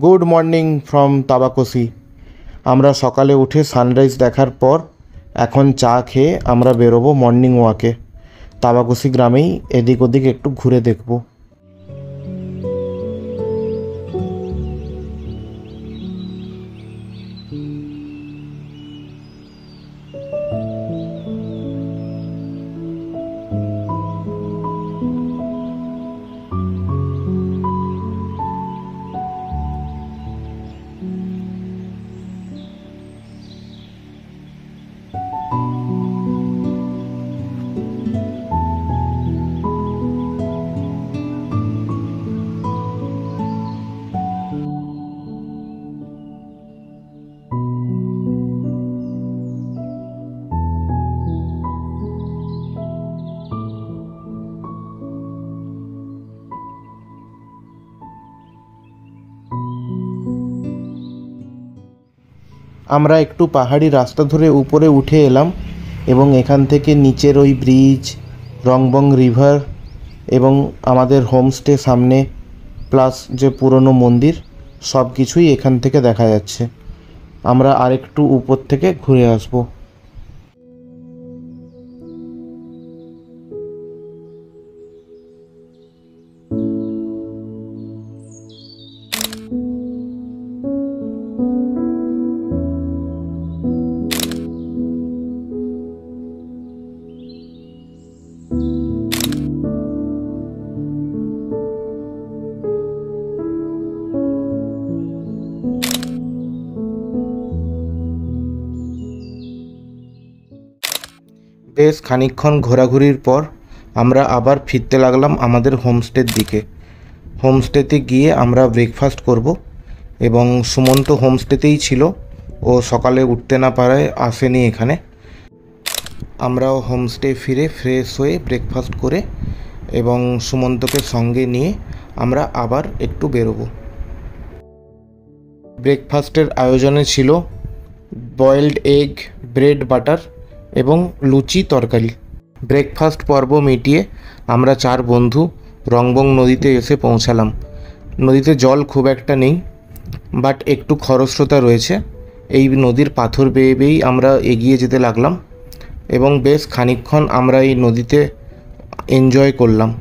Good morning from তাবাকোসি। আমরা সকালে উঠে সানরাইজ দেখার পর এখন চা খেয়ে আমরা বেরোবো মর্নিং ওয়াকে। তাবাকোসি গ্রামেই এদিক ওদিক একটু ঘুরে দেখবো। আমরা একটু পাহাড়ি রাস্তা ধরে উপরে উঠে এলাম এবং এখান থেকে নিচের ওই ব্রিজ, রংবং রিভার এবং আমাদের হোমস্টে সামনে, প্লাস যে পুরনো মন্দির, সব কিছুই এখান থেকে দেখা যাচ্ছে। আমরা আরেকটু উপর থেকে ঘুরে আসবো। বেশ খানিকক্ষণ ঘোরাঘুরির পর আমরা আবার ফিরতে লাগলাম আমাদের হোমস্টের দিকে। হোমস্টেতে গিয়ে আমরা ব্রেকফাস্ট করব এবং সুমন্ত হোমস্টেতেই ছিল, ও সকালে উঠতে না পারায় আসেনি এখানে। আমরাও হোমস্টে ফিরে ফ্রেশ হয়ে ব্রেকফাস্ট করে এবং সুমন্তকে সঙ্গে নিয়ে আমরা আবার একটু বেরোবো। ব্রেকফাস্টের আয়োজনে ছিল বয়েলড এগ, ব্রেড বাটার এবং লুচি তরকারি। ব্রেকফাস্ট পর্ব মিটিয়ে আমরা 4 বন্ধু রংবং নদীতে এসে পৌঁছালাম। নদীতে জল খুব একটা নেই, বাট একটু খরস্রোতা রয়েছে। এই নদীর পাথর বেয়ে বেয়েই আমরা এগিয়ে যেতে লাগলাম এবং বেশ খানিকক্ষণ আমরা এই নদীতে এনজয় করলাম।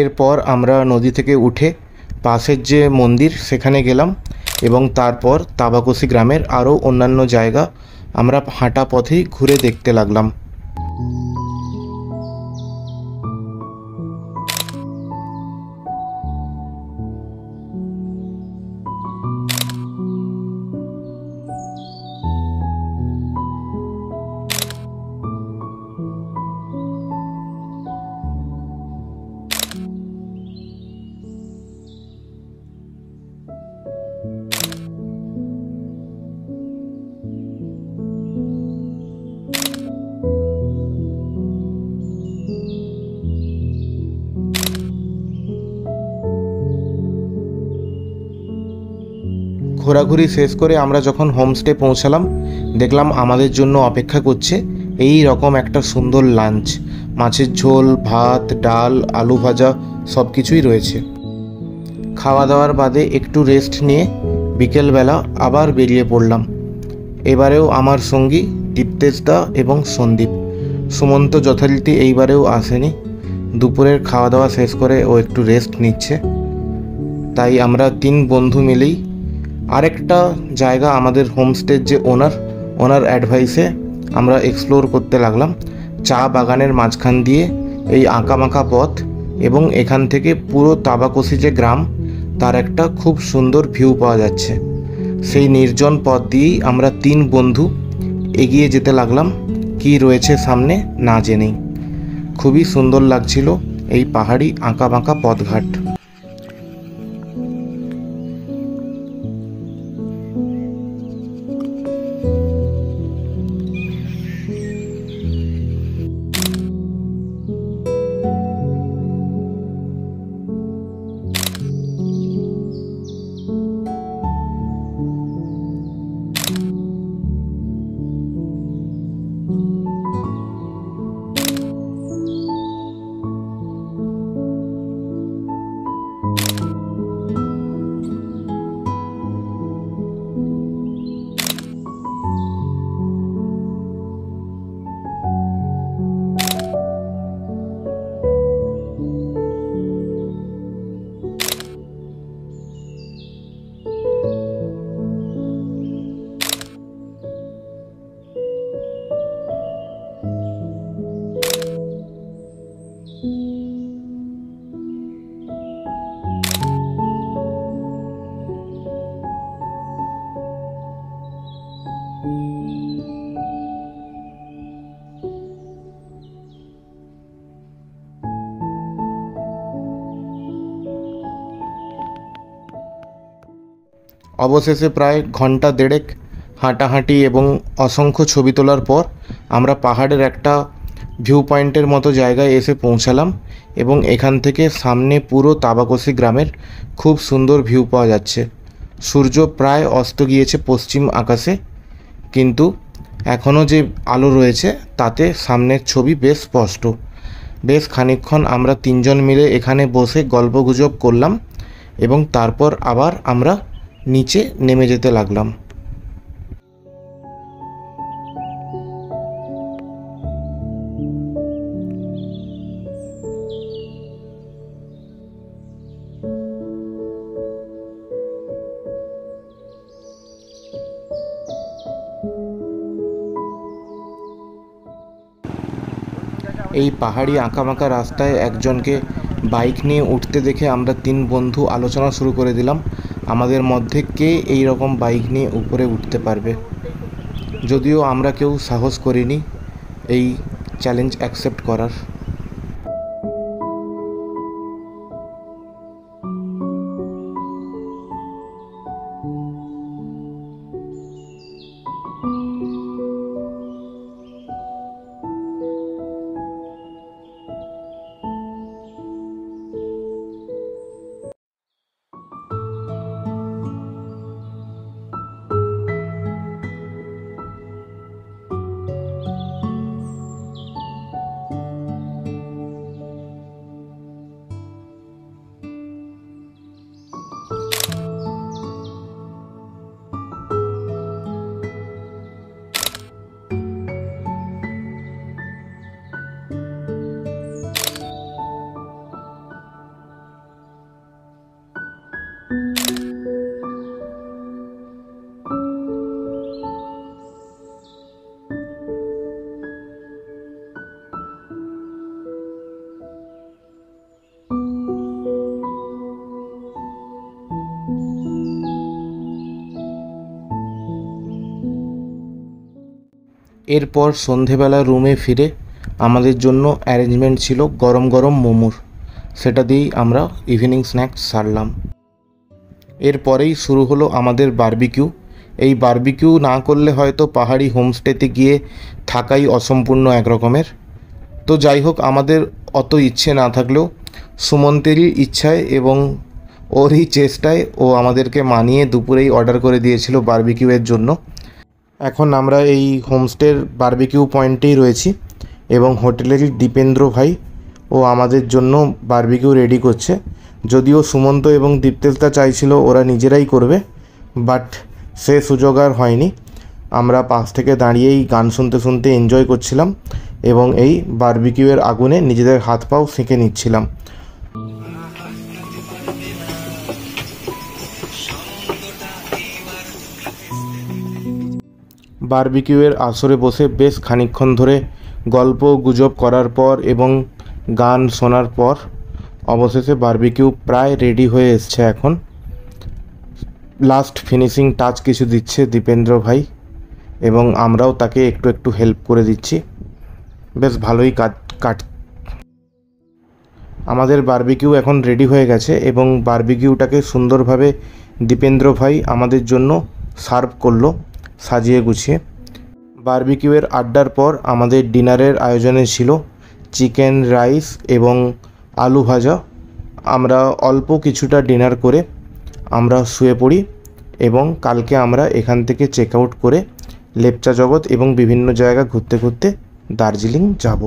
এরপর আমরা নদী থেকে উঠে পাশের যে মন্দির সেখানে গেলাম এবং তারপর তাবাকোসি গ্রামের আরও অন্যান্য জায়গা আমরা হাঁটা পথেই ঘুরে দেখতে লাগলাম। ঘোরাঘুরি শেষ করে আমরা যখন হোমস্টে পৌঁছালাম, দেখলাম আমাদের জন্য অপেক্ষা করছে এই রকম একটা সুন্দর লাঞ্চ। মাছের ঝোল, ভাত, ডাল, আলু ভাজা সব কিছুই রয়েছে। খাওয়া দাওয়ার বাদে একটু রেস্ট নিয়ে বিকেলবেলা আবার বেরিয়ে পড়লাম। এবারেও আমার সঙ্গী দীপ্তেশদা এবং সন্দীপ। সুমন্ত যথারীতি এইবারেও আসেনি। দুপুরের খাওয়া দাওয়া শেষ করে ও একটু রেস্ট নিচ্ছে। তাই আমরা 3 বন্ধু মিলেই আরেকটা জায়গা, আমাদের হোমস্টের যে ওনার অ্যাডভাইসে আমরা এক্সপ্লোর করতে লাগলাম। চা বাগানের মাঝখান দিয়ে এই আঁকাবাঁকা পথ এবং এখান থেকে পুরো তাবাকসি যে গ্রাম তার একটা খুব সুন্দর ভিউ পাওয়া যাচ্ছে। সেই নির্জন পথ দিয়েই আমরা 3 বন্ধু এগিয়ে যেতে লাগলাম, কি রয়েছে সামনে না জেনেই। খুবই সুন্দর লাগছিল এই পাহাড়ি আঁকাবাঁকা পথঘাট। অবশেষে প্রায় ঘন্টা দেড়েক হাঁটাহাঁটি এবং অসংখ্য ছবি তোলার পর আমরা পাহাড়ের একটা ভিউ পয়েন্টের মতো জায়গায় এসে পৌঁছালাম এবং এখান থেকে সামনে পুরো তাবাকসি গ্রামের খুব সুন্দর ভিউ পাওয়া যাচ্ছে। সূর্য প্রায় অস্ত গিয়েছে পশ্চিম আকাশে, কিন্তু এখনও যে আলো রয়েছে তাতে সামনের ছবি বেশ স্পষ্ট। বেশ খানিকক্ষণ আমরা 3 জন মিলে এখানে বসে গল্পগুজব করলাম এবং তারপর আবার আমরা নিচে নেমে যেতে লাগলাম। এই পাহাড়ি আঁকাবাঁকা রাস্তায় একজনকে বাইক নিয়ে উঠতে দেখে আমরা 3 বন্ধু আলোচনা শুরু করে দিলাম আমাদের মধ্যে কে এই রকম বাইক নিয়ে উপরে উঠতে পারবে। যদিও আমরা কেউ সাহস করিনি এই চ্যালেঞ্জ অ্যাকসেপ্ট করার। এরপর সন্ধেবেলা রুমে ফিরে আমাদের জন্য অ্যারেঞ্জমেন্ট ছিল গরম গরম মোমোর। সেটা দিয়েই আমরা ইভিনিং স্ন্যাক্স সারলাম। এরপরেই শুরু হলো আমাদের বারবিকিউ। এই বারবিকিউ না করলে হয়তো পাহাড়ি হোমস্টেতে গিয়ে থাকাই অসম্পূর্ণ এক রকমের। তো যাই হোক, আমাদের অত ইচ্ছে না থাকলেও সুমন্তেরই ইচ্ছায় এবং ওরই চেষ্টায় ও আমাদেরকে মানিয়ে দুপুরেই অর্ডার করে দিয়েছিল বারবিকিউয়ের জন্য। এখন আমরা এই হোমস্টের বারবিকিউ পয়েন্টেই রয়েছি এবং হোটেলেরই দীপেন্দ্র ভাই ও আমাদের জন্য বারবিকিউ রেডি করছে। যদিও সুমন্ত এবং দীপ্তেশদা চাইছিল ওরা নিজেরাই করবে, বাট সে সুযোগ আর হয়নি। আমরা পাশ থেকে দাঁড়িয়েই গান শুনতে শুনতে এনজয় করছিলাম এবং এই বারবিকিউয়ের আগুনে নিজেদের হাত পাও সেঁকে নিচ্ছিলাম। বারবিকিউয়ের আসরে বসে বেশ খানিকক্ষণ ধরে গল্প গুজব করার পর এবং গান শোনার পর অবশেষে বারবিকিউ প্রায় রেডি হয়ে এসছে। এখন লাস্ট ফিনিশিং টাচ কিছু দিচ্ছে দীপেন্দ্র ভাই এবং আমরাও তাকে একটু একটু হেল্প করে দিচ্ছি। বেশ ভালোই কাট আমাদের বারবিকিউ এখন রেডি হয়ে গেছে এবং বারবিকিউটাকে সুন্দরভাবে দীপেন্দ্র ভাই আমাদের জন্য সার্ভ করলো সাজিয়ে গুছিয়ে। বারবিকিউয়ের আড্ডার পর আমাদের ডিনারের আয়োজনে ছিল চিকেন রাইস এবং আলু ভাজা। আমরা অল্প কিছুটা ডিনার করে আমরা শুয়ে পড়ি এবং কালকে আমরা এখান থেকে চেক আউট করে লেপচা জগৎ এবং বিভিন্ন জায়গা ঘুরতে ঘুরতে দার্জিলিং যাব।